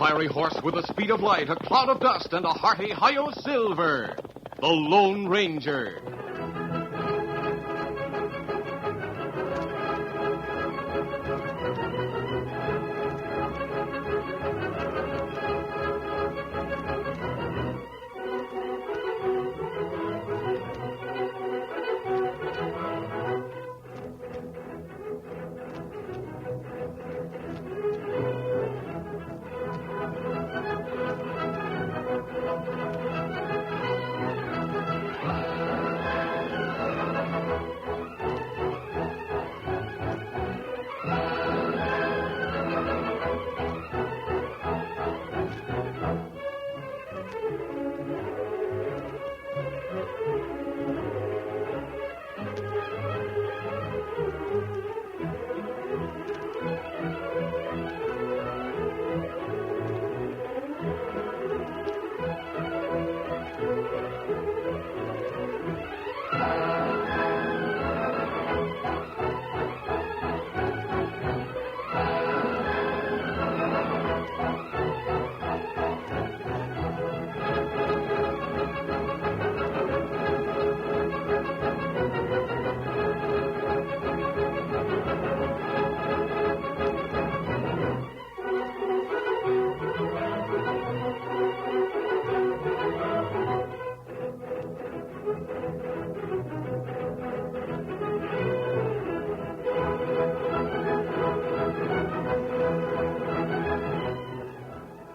fiery horse with the speed of light, a cloud of dust, and a hearty hi-yo silver. The Lone Ranger.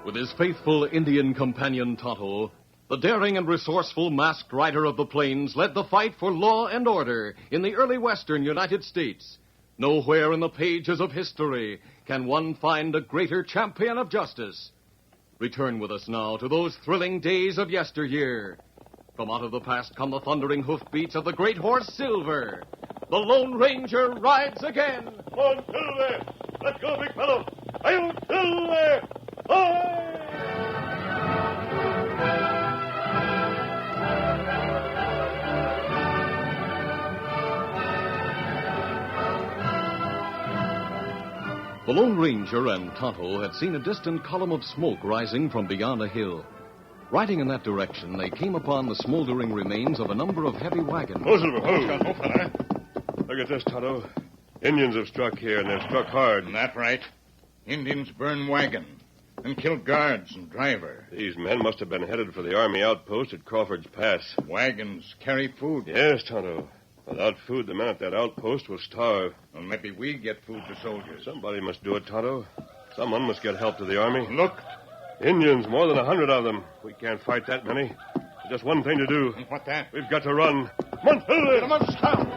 With his faithful Indian companion Tonto, the daring and resourceful masked rider of the plains led the fight for law and order in the early western United States. Nowhere in the pages of history can one find a greater champion of justice. Return with us now to those thrilling days of yesteryear. From out of the past come the thundering hoofbeats of the great horse Silver. The Lone Ranger rides again. Come on, Silver! Let's go, big fellow! I'll Silver! Hi! The Lone Ranger and Tonto had seen a distant column of smoke rising from beyond a hill. Riding in that direction, they came upon the smoldering remains of a number of heavy wagons. Oh, Silver, oh. Look at this, Tonto. Indians have struck here, and they've struck hard. That's right. Indians burn wagon and kill guards and driver. These men must have been headed for the army outpost at Crawford's Pass. Wagons carry food. Yes, Tonto. Without food, the men at that outpost will starve. Well, maybe we get food to soldiers. Somebody must do it, Tonto. Someone must get help to the army. Look. Indians, more than 100 of them. We can't fight that many. There's just one thing to do. What that? We've got to run. Come on, Silver! Get 'em up, stop!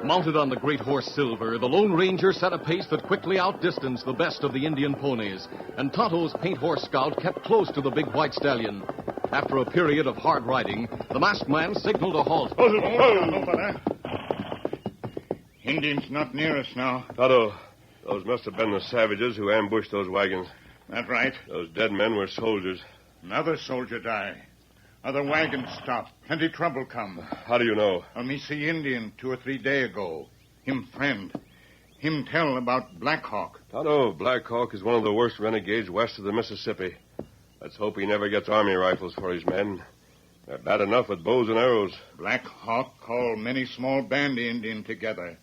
Mounted on the great horse Silver, the Lone Ranger set a pace that quickly outdistanced the best of the Indian ponies, and Tonto's paint horse scout kept close to the big white stallion. After a period of hard riding, the masked man signaled a halt. Indians not near us now. Tonto, those must have been the savages who ambushed those wagons. That's right. Those dead men were soldiers. Another soldier die. Other wagons stop. Plenty trouble come. How do you know? Well, me see Indian 2 or 3 day ago. Him friend. Him tell about Black Hawk. Tonto, Black Hawk is one of the worst renegades west of the Mississippi. Let's hope he never gets army rifles for his men. They're bad enough with bows and arrows. Black Hawk call many small band Indian together.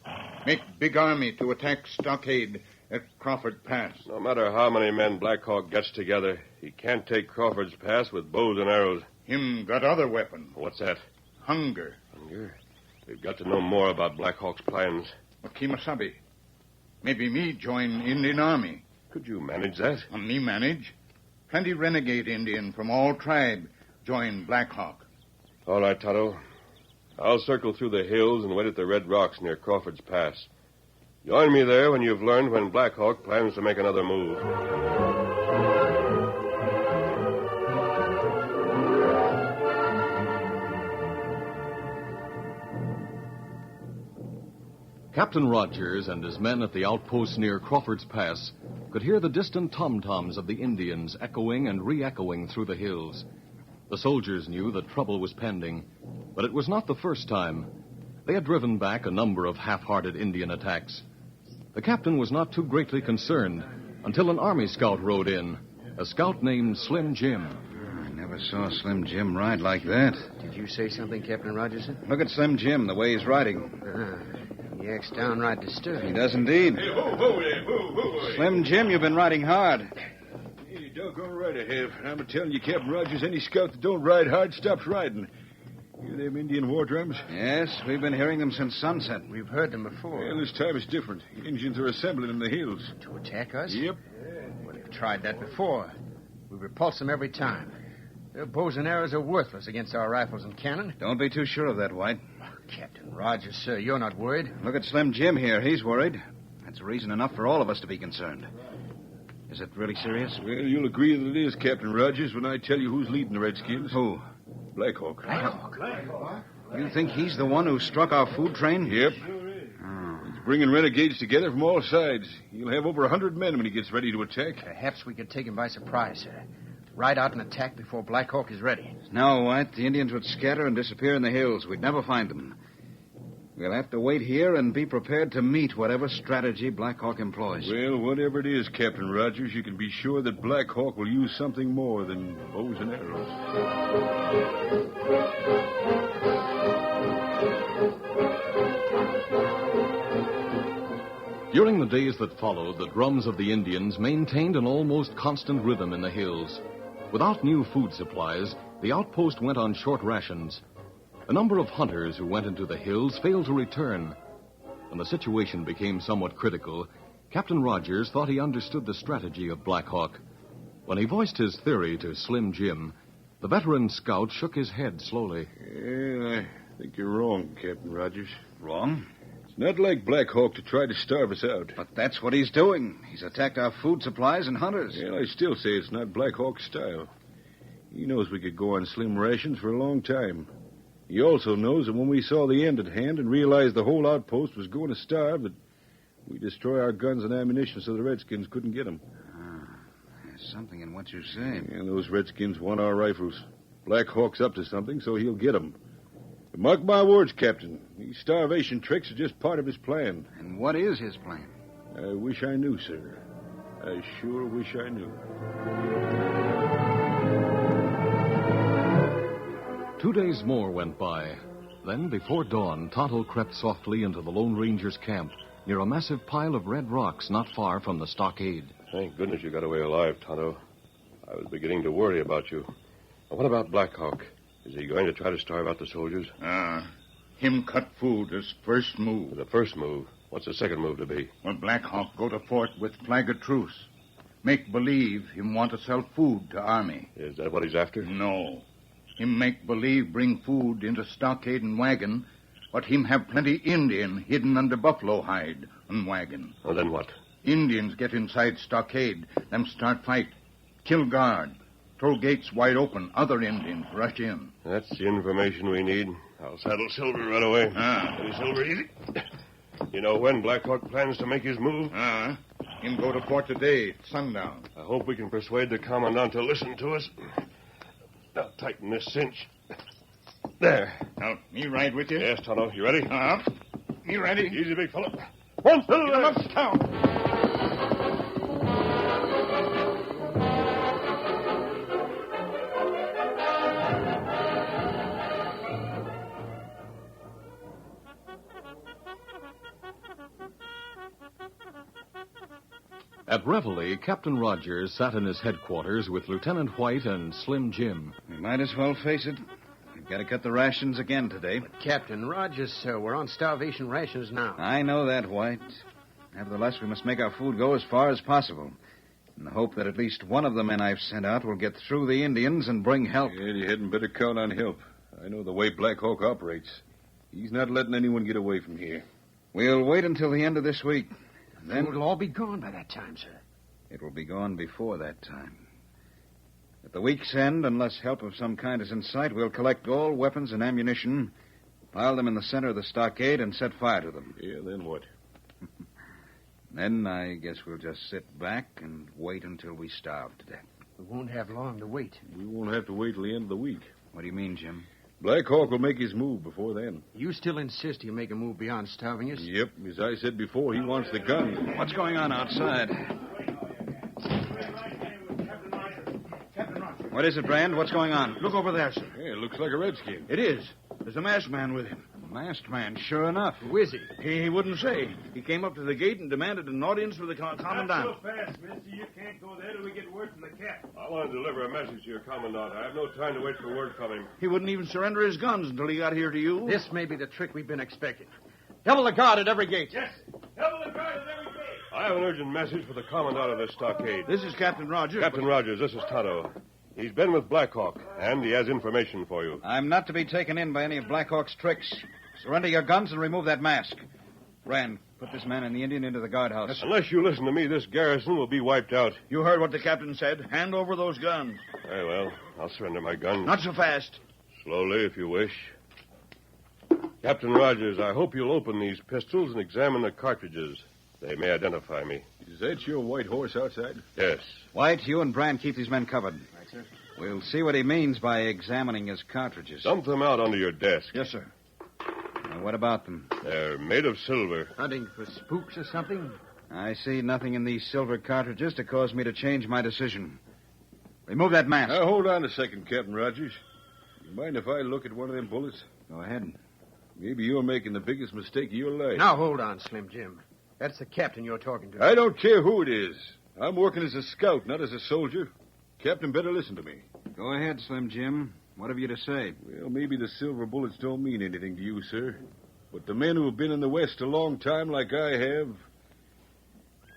Make big army to attack stockade at Crawford Pass. No matter how many men Black Hawk gets together, he can't take Crawford's Pass with bows and arrows. Him got other weapon. What's that? Hunger. Hunger? We've got to know more about Black Hawk's plans. Kimasabi. Maybe me join Indian army. Could you manage that? Me manage. Plenty renegade Indian from all tribe join Black Hawk. All right, Tonto. I'll circle through the hills and wait at the red rocks near Crawford's Pass. Join me there when you've learned when Black Hawk plans to make another move. Captain Rogers and his men at the outpost near Crawford's Pass could hear the distant tom-toms of the Indians echoing and re-echoing through the hills. The soldiers knew that trouble was pending, but it was not the first time. They had driven back a number of half-hearted Indian attacks. The captain was not too greatly concerned until an Army scout rode in, a scout named Slim Jim. I never saw Slim Jim ride like that. Did you say something, Captain Rogerson? Look at Slim Jim, the way he's riding. He acts downright disturbed. He does indeed. Hey, whoa there, whoa. Slim Jim, you've been riding hard. Hey, doggone right I have. I'm telling you, Captain Rogers, any scout that don't ride hard stops riding. Hear them Indian war drums? Yes, we've been hearing them since sunset. We've heard them before. Well, this time it's different. The Indians are assembling in the hills. To attack us? Yep. Well, they've tried that before. We repulse them every time. Their bows and arrows are worthless against our rifles and cannon. Don't be too sure of that, White. Captain Rogers, sir, you're not worried. Look at Slim Jim here. He's worried. That's reason enough for all of us to be concerned. Is it really serious? Well, you'll agree that it is, Captain Rogers, when I tell you who's leading the Redskins. Who? Black Hawk. You think he's the one who struck our food train? Yep. He's bringing renegades together from all sides. He'll have over 100 men when he gets ready to attack. Perhaps we could take him by surprise, sir. Ride out and attack before Black Hawk is ready. No, White. The Indians would scatter and disappear in the hills. We'd never find them. We'll have to wait here and be prepared to meet whatever strategy Black Hawk employs. Well, whatever it is, Captain Rogers, you can be sure that Black Hawk will use something more than bows and arrows. During the days that followed, the drums of the Indians maintained an almost constant rhythm in the hills. Without new food supplies, the outpost went on short rations. A number of hunters who went into the hills failed to return. When the situation became somewhat critical, Captain Rogers thought he understood the strategy of Black Hawk. When he voiced his theory to Slim Jim, the veteran scout shook his head slowly. Yeah, I think you're wrong, Captain Rogers. Wrong? It's not like Black Hawk to try to starve us out. But that's what he's doing. He's attacked our food supplies and hunters. Well, I still say it's not Black Hawk's style. He knows we could go on slim rations for a long time. He also knows that when we saw the end at hand and realized the whole outpost was going to starve, that we destroy our guns and ammunition so the Redskins couldn't get them. There's something in what you say. And those Redskins want our rifles. Black Hawk's up to something, so he'll get them. But mark my words, Captain. These starvation tricks are just part of his plan. And what is his plan? I wish I knew, sir. I sure wish I knew. 2 days more went by. Then, before dawn, Tonto crept softly into the Lone Ranger's camp near a massive pile of red rocks not far from the stockade. Thank goodness you got away alive, Tonto. I was beginning to worry about you. Now, what about Black Hawk? Is he going to try to starve out the soldiers? Him cut food as first move. The first move. What's the second move to be? Well, Black Hawk go to fort with flag of truce. Make believe him want to sell food to army. Is that what he's after? No. Him make believe bring food into stockade and wagon, but him have plenty Indian hidden under buffalo hide and wagon. Well, then what? Indians get inside stockade, them start fight, kill guard. Toll gates wide open, other Indians rush in. That's the information we need. I'll saddle Silver right away. Steady, Silver, easy. You know when Black Hawk plans to make his move? Him go to fort today at sundown. I hope we can persuade the commandant to listen to us. Now, tighten this cinch. There. Now, me ride with you? Yes, Tonto. You ready? Me ready? Easy, big fella. One, Silver. Get him uptown. At Reveille, Captain Rogers sat in his headquarters with Lieutenant White and Slim Jim. We might as well face it. We've got to cut the rations again today. But Captain Rogers, sir, we're on starvation rations now. I know that, White. Nevertheless, we must make our food go as far as possible, in the hope that at least one of the men I've sent out will get through the Indians and bring help. Yeah, you hadn't better count on help. I know the way Black Hawk operates. He's not letting anyone get away from here. We'll wait until the end of this week. Then it'll all be gone by that time, sir. It will be gone before that time. At the week's end, unless help of some kind is in sight, we'll collect all weapons and ammunition, pile them in the center of the stockade, and set fire to them. Yeah, then what? Then I guess we'll just sit back and wait until we starve to death. We won't have long to wait. We won't have to wait till the end of the week. What do you mean, Jim? Black Hawk will make his move before then. You still insist he'll make a move beyond starving us? Yep, as I said before, he wants the gun. What's going on outside? What is it, Brand? What's going on? Look over there, sir. Hey, it looks like a redskin. It is. There's a masked man with him. A masked man, sure enough. Who is he? He wouldn't say. He came up to the gate and demanded an audience with the commandant. Not so fast, mister. You can't go there till we get word from the captain. I want to deliver a message to your commandant. I have no time to wait for word from him. He wouldn't even surrender his guns until he got here to you. This may be the trick we've been expecting. Double the guard at every gate. Yes, sir. Double the guard at every gate. I have an urgent message for the commandant of this stockade. This is Captain Rogers. Captain Rogers, this is Tonto. He's been with Black Hawk, and he has information for you. I'm not to be taken in by any of Black Hawk's tricks. Surrender your guns and remove that mask. Brand, put this man and the Indian into the guardhouse. Unless you listen to me, this garrison will be wiped out. You heard what the captain said. Hand over those guns. Very well. I'll surrender my gun. Not so fast. Slowly, if you wish. Captain Rogers, I hope you'll open these pistols and examine the cartridges. They may identify me. Is that your white horse outside? Yes. White, you and Brand keep these men covered. Right, sir. We'll see what he means by examining his cartridges. Dump them out under your desk. Yes, sir. Now, what about them? They're made of silver. Hunting for spooks or something? I see nothing in these silver cartridges to cause me to change my decision. Remove that mask. Now, hold on a second, Captain Rogers. You mind if I look at one of them bullets? Go ahead. Maybe you're making the biggest mistake of your life. Now, hold on, Slim Jim. That's the captain you're talking to. I don't care who it is. I'm working as a scout, not as a soldier. Captain better listen to me. Go ahead, Slim Jim. What have you to say? Well, maybe the silver bullets don't mean anything to you, sir. But the men who have been in the West a long time like I have...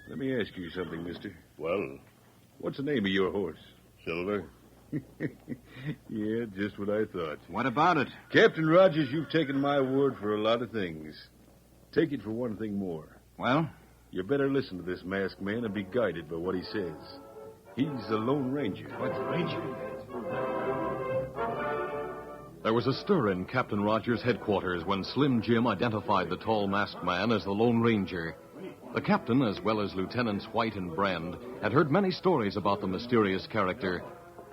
Let me ask you something, mister. Well, What's the name of your horse? Silver. Yeah, just what I thought. What about it? Captain Rogers, you've taken my word for a lot of things. Take it for one thing more. Well? You better listen to this masked man and be guided by what he says. He's the Lone Ranger. What, Ranger? There was a stir in Captain Rogers' headquarters when Slim Jim identified the tall masked man as the Lone Ranger. The captain, as well as Lieutenants White and Brand, had heard many stories about the mysterious character.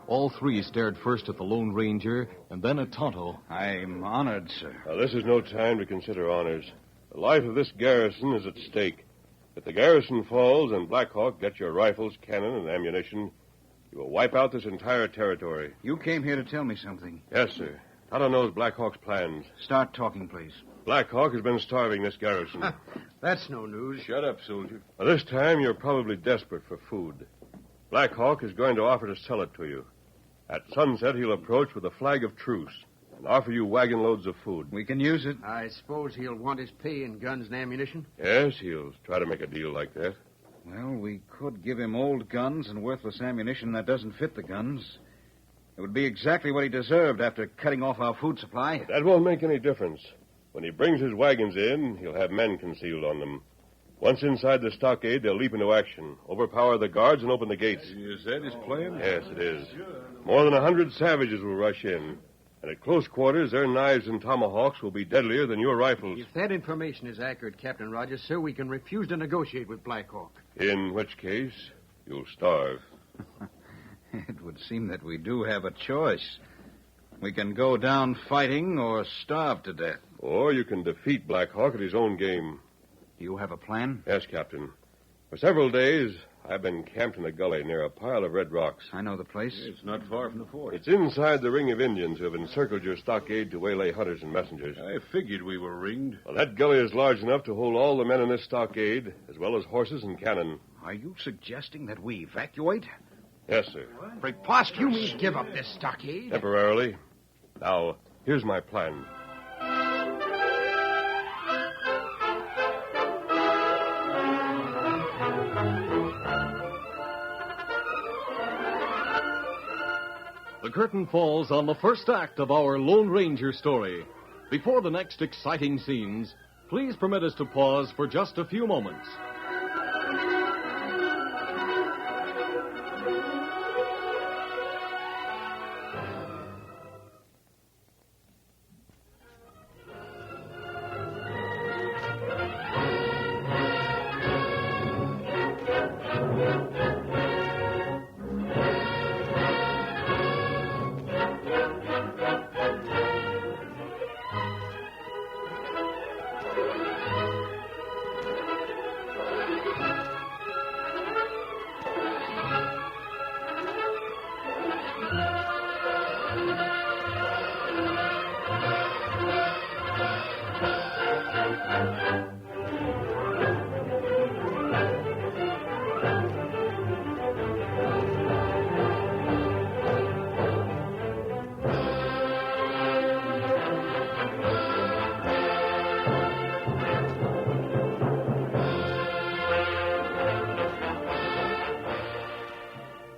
All three stared first at the Lone Ranger and then at Tonto. I'm honored, sir. Now, this is no time to consider honors. The life of this garrison is at stake. If the garrison falls and Black Hawk gets your rifles, cannon, and ammunition, you will wipe out this entire territory. You came here to tell me something. Yes, sir. Tonto knows Black Hawk's plans. Start talking, please. Black Hawk has been starving this garrison. That's no news. Shut up, soldier. Now, this time, you're probably desperate for food. Black Hawk is going to offer to sell it to you. At sunset, he'll approach with a flag of truce and offer you wagon loads of food. We can use it. I suppose he'll want his pay in guns and ammunition? Yes, he'll try to make a deal like that. Well, we could give him old guns and worthless ammunition that doesn't fit the guns. It would be exactly what he deserved after cutting off our food supply. That won't make any difference. When he brings his wagons in, he'll have men concealed on them. Once inside the stockade, they'll leap into action, overpower the guards, and open the gates. Is that his plan? Yes, it is. More than 100 savages will rush in. And at close quarters, their knives and tomahawks will be deadlier than your rifles. If that information is accurate, Captain Rogers, sir, we can refuse to negotiate with Black Hawk. In which case, you'll starve. It would seem that we do have a choice. We can go down fighting or starve to death. Or you can defeat Black Hawk at his own game. Do you have a plan? Yes, Captain. For several days, I've been camped in a gully near a pile of red rocks. I know the place. It's not far from the fort. It's inside the ring of Indians who have encircled your stockade to waylay hunters and messengers. I figured we were ringed. Well, that gully is large enough to hold all the men in this stockade, as well as horses and cannon. Are you suggesting that we evacuate? Yes, sir. Preposterous. You mean give up this stockade? Temporarily. Now, here's my plan. The curtain falls on the first act of our Lone Ranger story. Before the next exciting scenes, please permit us to pause for just a few moments.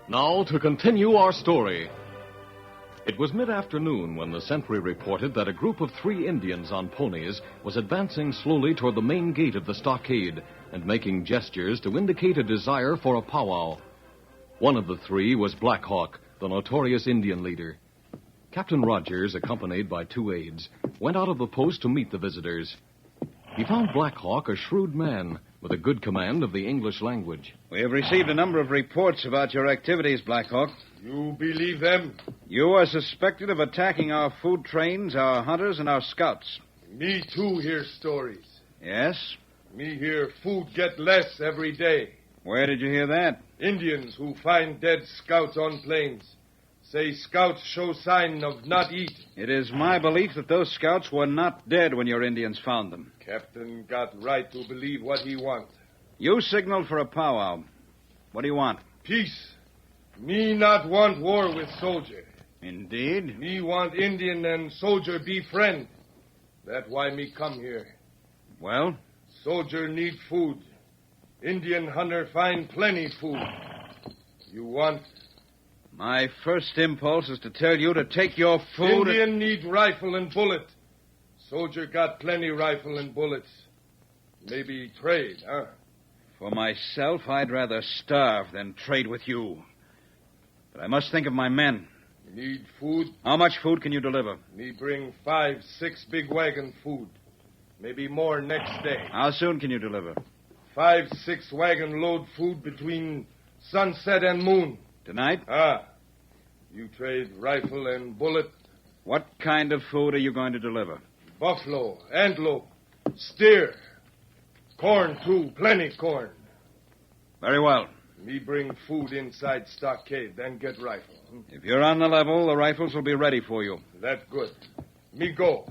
Now, to continue our story. It was mid-afternoon when the sentry reported that a group of 3 Indians on ponies was advancing slowly toward the main gate of the stockade and making gestures to indicate a desire for a powwow. One of the 3 was Black Hawk, the notorious Indian leader. Captain Rogers, accompanied by 2 aides, went out of the post to meet the visitors. He found Black Hawk a shrewd man with a good command of the English language. We have received a number of reports about your activities, Black Hawk. You believe them? You are suspected of attacking our food trains, our hunters, and our scouts. Me, too, hear stories. Yes? Me hear food get less every day. Where did you hear that? Indians who find dead scouts on plains say scouts show sign of not eat. It is my belief that those scouts were not dead when your Indians found them. Captain got right to believe what he want. You signaled for a powwow. What do you want? Peace. Me not want war with soldier. Indeed? Me want Indian and soldier be friend. That why me come here. Well? Soldier need food. Indian hunter find plenty food. You want? My first impulse is to tell you to take your food... Indian need rifle and bullet. Soldier got plenty rifle and bullets. Maybe trade, huh? For myself, I'd rather starve than trade with you. But I must think of my men. Need food? How much food can you deliver? Me bring 5, 6 big wagon food. Maybe more next day. How soon can you deliver? 5, 6 wagon load food between sunset and moon. Tonight? You trade rifle and bullet. What kind of food are you going to deliver? Buffalo, antelope, steer. Corn, too. Plenty corn. Very well. Me bring food inside stockade, then get rifle. If you're on the level, the rifles will be ready for you. That good. Me go.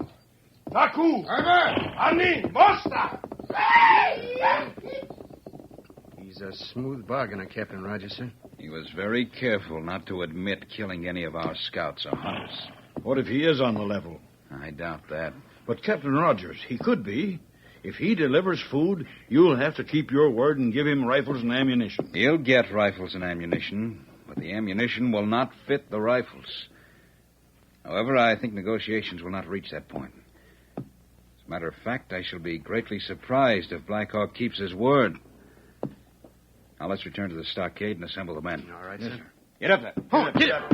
Taku! Ani! Mosta! He's a smooth bargainer, Captain Rogers, sir. He was very careful not to admit killing any of our scouts or hunters. What if he is on the level? I doubt that. But, Captain Rogers, he could be. If he delivers food, you'll have to keep your word and give him rifles and ammunition. He'll get rifles and ammunition, but the ammunition will not fit the rifles. However, I think negotiations will not reach that point. As a matter of fact, I shall be greatly surprised if Black Hawk keeps his word. Now, let's return to the stockade and assemble the men. All right, sir. Get up there. Get up.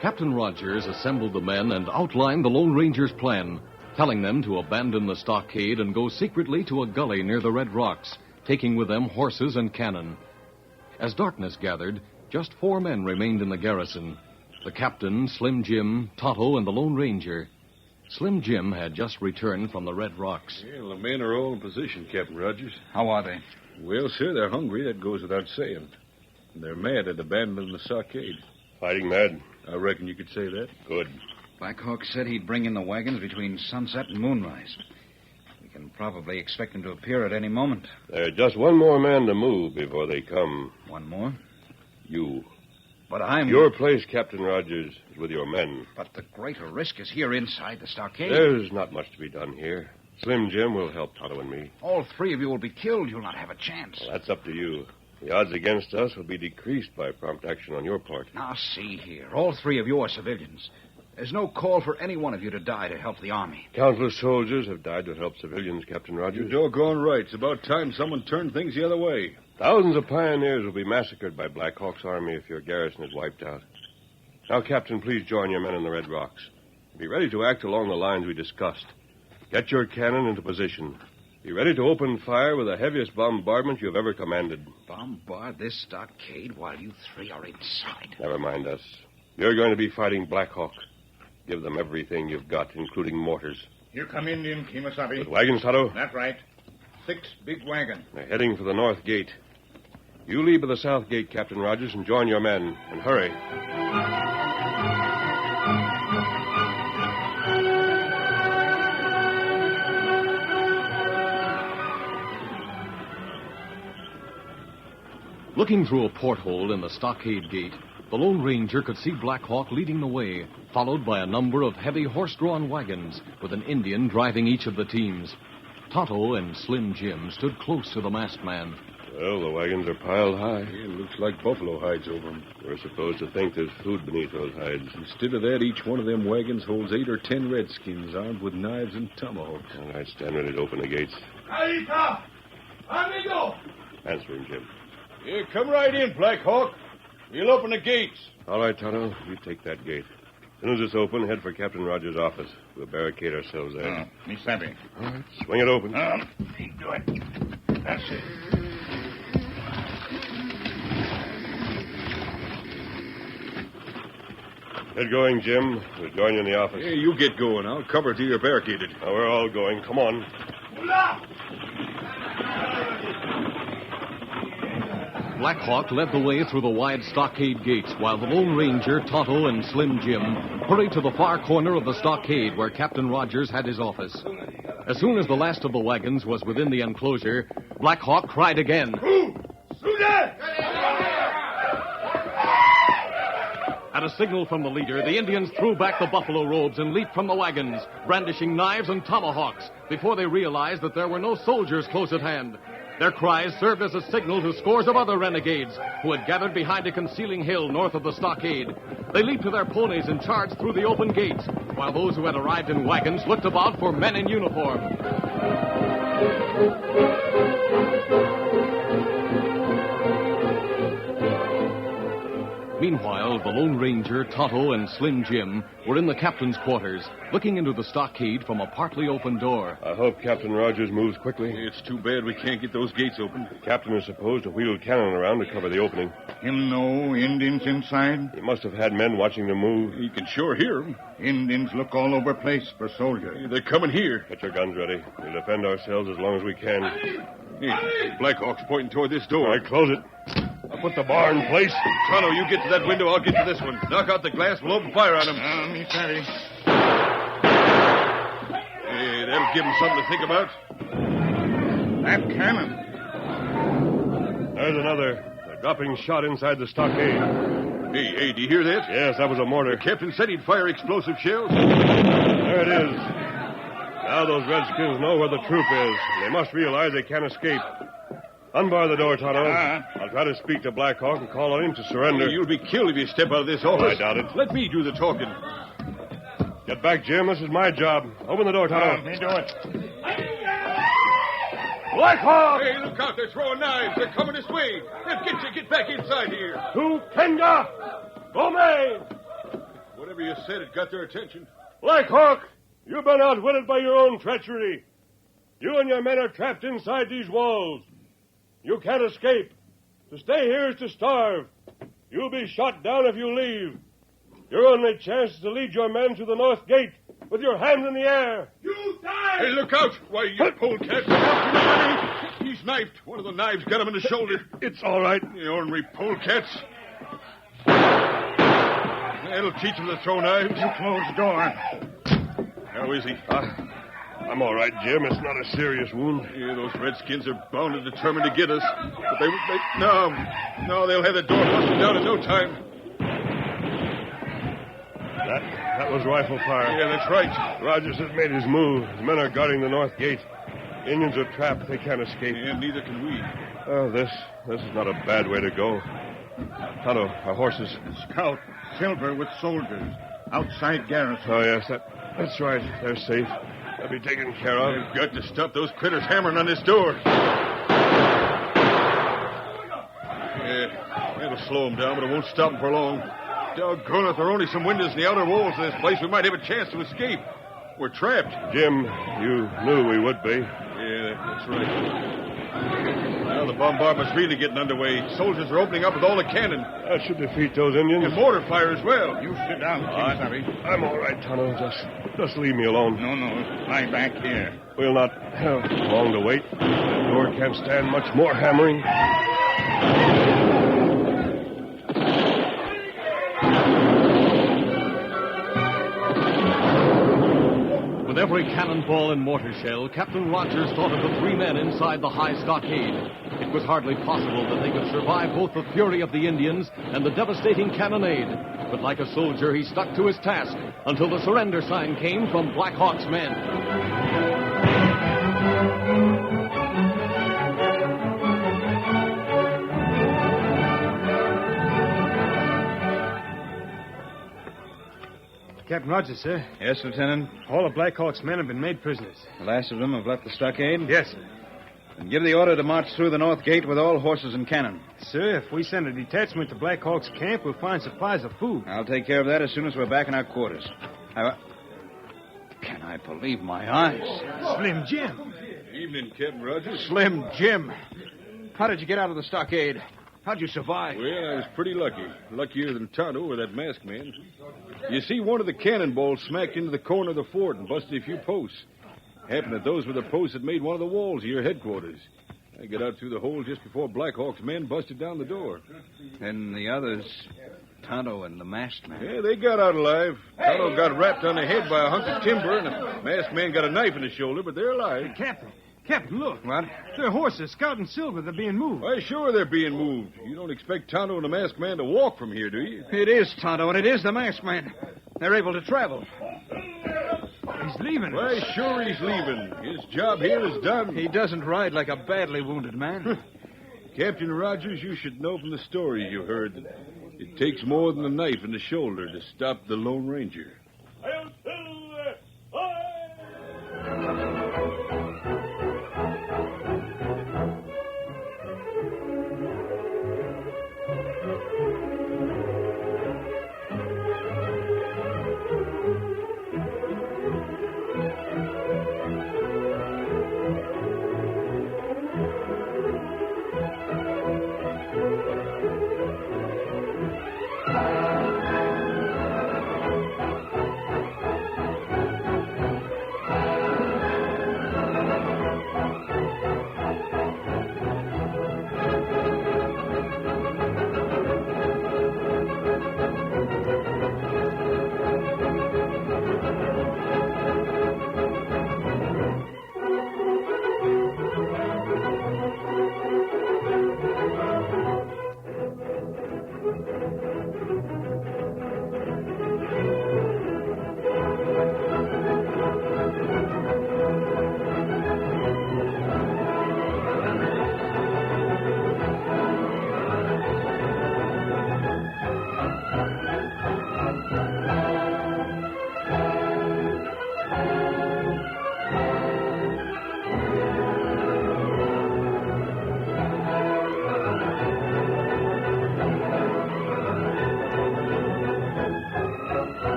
Captain Rogers assembled the men and outlined the Lone Ranger's plan, telling them to abandon the stockade and go secretly to a gully near the Red Rocks, taking with them horses and cannon. As darkness gathered, just 4 men remained in the garrison: the captain, Slim Jim, Tonto, and the Lone Ranger. Slim Jim had just returned from the Red Rocks. Well, the men are all in position, Captain Rogers. How are they? Well, sir, they're hungry. That goes without saying. And they're mad at abandoning the stockade. Fighting mad. I reckon you could say that. Good. Black Hawk said he'd bring in the wagons between sunset and moonrise. We can probably expect him to appear at any moment. There's just one more man to move before they come. One more? You. But I'm... Your place, Captain Rogers, is with your men. But the greater risk is here inside the stockade. There's not much to be done here. Slim Jim will help Tonto and me. All 3 of you will be killed. You'll not have a chance. Well, that's up to you. The odds against us will be decreased by prompt action on your part. Now, see here. All 3 of you are civilians. There's no call for any one of you to die to help the army. Countless soldiers have died to help civilians, Captain Rogers. You're doggone right. It's about time someone turned things the other way. Thousands of pioneers will be massacred by Black Hawk's army if your garrison is wiped out. Now, Captain, please join your men in the Red Rocks. Be ready to act along the lines we discussed. Get your cannon into position. Be ready to open fire with the heaviest bombardment you've ever commanded. Bombard this stockade while you three are inside. Never mind us. You're going to be fighting Black Hawk. Give them everything you've got, including mortars. Here come Indian, Kemosabe. With wagons, Tonto? That's right. 6 big wagons. They're heading for the north gate. You leave by the south gate, Captain Rogers, and join your men. And hurry. Looking through a porthole in the stockade gate, the Lone Ranger could see Black Hawk leading the way, followed by a number of heavy horse-drawn wagons, with an Indian driving each of the teams. Tonto and Slim Jim stood close to the masked man. Well, the wagons are piled high. It looks like buffalo hides over them. We're supposed to think there's food beneath those hides. Instead of that, each one of them wagons holds 8 or 10 redskins armed with knives and tomahawks. All right, stand ready to open the gates. Ahí amigo. Answer him, Jim. Yeah, come right in, Black Hawk. We'll open the gates. All right, Tonto, you take that gate. As soon as it's open, head for Captain Rogers' office. We'll barricade ourselves there. Me savvy. All right, swing it open. Do it. That's it. Get going, Jim. We'll join you in the office. Yeah, you get going. I'll cover till you're barricaded. Now, we're all going. Come on. Black Hawk led the way through the wide stockade gates, while the Lone Ranger, Tonto, and Slim Jim hurried to the far corner of the stockade where Captain Rogers had his office. As soon as the last of the wagons was within the enclosure, Black Hawk cried again. At a signal from the leader, the Indians threw back the buffalo robes and leaped from the wagons, brandishing knives and tomahawks, before they realized that there were no soldiers close at hand. Their cries served as a signal to scores of other renegades who had gathered behind a concealing hill north of the stockade. They leaped to their ponies and charged through the open gates, while those who had arrived in wagons looked about for men in uniform. Meanwhile, the Lone Ranger, Tonto, and Slim Jim were in the captain's quarters, looking into the stockade from a partly open door. I hope Captain Rogers moves quickly. It's too bad we can't get those gates open. The captain is supposed to wheel cannon around to cover the opening. Him know Indians inside? He must have had men watching the move. You can sure hear them. Indians look all over place for soldiers. They're coming here. Get your guns ready. We'll defend ourselves as long as we can. Hey, Black Hawk's pointing toward this door. All right, close it. I'll put the bar in place. Tonto, you get to that window. I'll get to this one. Knock out the glass. We'll open fire on them. Me savvy. Hey, that'll give them something to think about. That cannon. There's another. They're dropping shot inside the stockade. Hey, do you hear that? Yes, that was a mortar. The captain said he'd fire explosive shells. There it is. Now those redskins know where the troop is. They must realize they can't escape. Unbar the door, Tonto. I'll try to speak to Black Hawk and call on him to surrender. You'll be killed if you step out of this office. I doubt it. Let me do the talking. Get back, Jim. This is my job. Open the door, Tonto. Me do it. Black Hawk! Hey, look out. They're throwing knives. They're coming this way. Let's get back inside here. To Kenga! Gome! Whatever you said, it got their attention. Black Hawk, you've been outwitted by your own treachery. You and your men are trapped inside these walls. You can't escape. To stay here is to starve. You'll be shot down if you leave. Your only chance is to lead your men to the north gate with your hands in the air. You die! Hey, look out! Why, you polecat! He's knifed. One of the knives got him in the shoulder. It's all right. The ornery polecats. That'll teach him to throw knives. You close the door. How is he? I'm all right, Jim. It's not a serious wound. Yeah, those redskins are bound and determined to get us. But no, they'll have the door busted down in no time. That was rifle fire. Yeah, that's right. Rogers has made his move. His men are guarding the north gate. Indians are trapped. They can't escape. And neither can we. Oh, this is not a bad way to go. Tonto, our horses. Scout, Silver with soldiers. Outside garrison. Oh, yes, that's right. They're safe. They'll be taken care of. We've got to stop those critters hammering on this door. Yeah, it'll slow them down, but it won't stop them for long. Doggone it, there are only some windows in the outer walls of this place. We might have a chance to escape. We're trapped. Jim, you knew we would be. Yeah, Yeah, that's right. Now the bombardment's really getting underway. Soldiers are opening up with all the cannon. That should defeat those Indians. And mortar fire as well. You sit down, Kingsbury. I'm all right, Tonto. Just leave me alone. No, lie back here. We'll not have long to wait. That door can't stand much more hammering. With every cannonball and mortar shell, Captain Rogers thought of the 3 men inside the high stockade. It was hardly possible that they could survive both the fury of the Indians and the devastating cannonade. But like a soldier, he stuck to his task until the surrender sign came from Black Hawk's men. Captain Rogers, sir. Yes, Lieutenant. All of Black Hawk's men have been made prisoners. The last of them have left the stockade? Yes, sir. And give the order to march through the north gate with all horses and cannon. Sir, if we send a detachment to Black Hawk's camp, we'll find supplies of food. I'll take care of that as soon as we're back in our quarters. Can I believe my eyes? Slim Jim. Evening, Captain Rogers. Slim Jim. How did you get out of the stockade? How'd you survive? Well, I was pretty lucky. Luckier than Tonto or that masked man. You see, one of the cannonballs smacked into the corner of the fort and busted a few posts. Happened that those were the posts that made one of the walls of your headquarters. I got out through the hole just before Black Hawk's men busted down the door. And the others, Tonto and the masked man. Yeah, they got out alive. Tonto got rapped on the head by a hunk of timber, and the masked man got a knife in his shoulder, but they're alive. Captain, look. What? They're horses, Scout and Silver. They're being moved. Why, sure they're being moved. You don't expect Tonto and the masked man to walk from here, do you? It is Tonto, and it is the masked man. They're able to travel. He's leaving. Why, sure he's leaving. His job here is done. He doesn't ride like a badly wounded man. Captain Rogers, you should know from the stories you heard that it takes more than a knife in the shoulder to stop the Lone Ranger.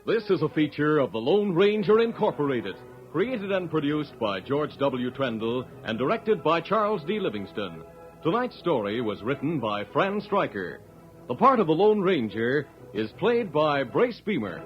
This is a feature of the Lone Ranger Incorporated, created and produced by George W. Trendle and directed by Charles D. Livingston. Tonight's story was written by Fran Stryker. The part of the Lone Ranger is played by Brace Beamer.